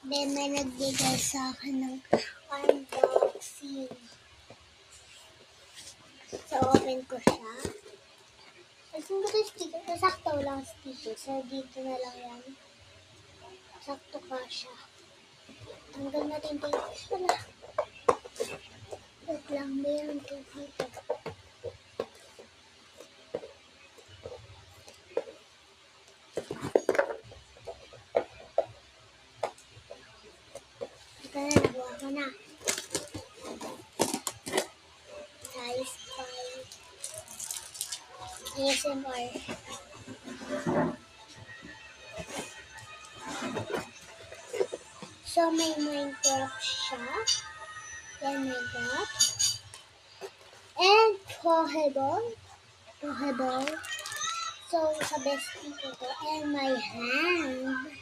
Then, may nagbigay sa akin ng unboxing. So, open ko siya. Asin ko ito sticker. Sakto lang sticker. So, dito na lang yan. Sakto ka siya. Tanggal natin tape. Wala. Wait lang. Mayroon tape dito. Ito na. Nabuha ko na. Size 5. ASMR. So, may Minecraft siya. Then, may that. And, Poheball. So, sa bestie ko to. And my hand.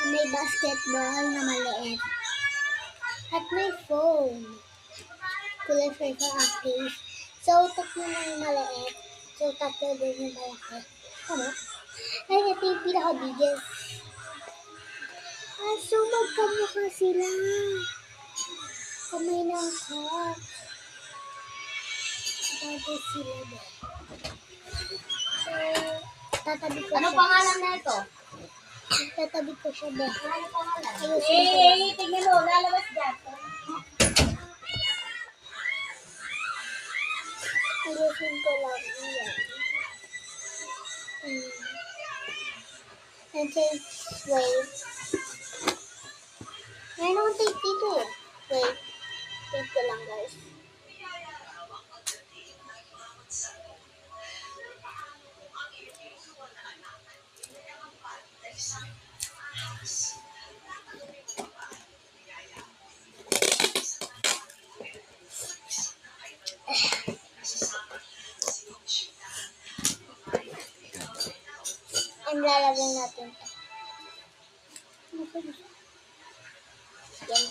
And may basketball na maliit. At may phone. Kulay for active. So, tatlo na yung maliit. So, tatlo din yung malaki. Ano? Ay, ito yung pinaka-biggest. So, magkamukha sila. Kamay ng cat. Bago sila din. So, tatabi ko Ano siya. pangalan na ito? Tatabi ko siya din. Ano pangalan? Ayusin ko lang. Tingnan mo, lalabas dyan. Ayusin ko lang. Ayan. And take, wait. Meron akong tape dito eh. Wait. Tape ko lang guys. And lalagyan natin ito. Yan.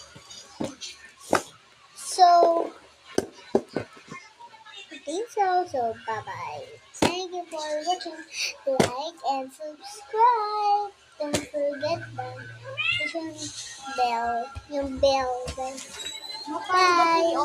So, I think so. So, bye-bye. Thank you for watching. Like and subscribe. Don't forget the bell. Yung bell. Bye.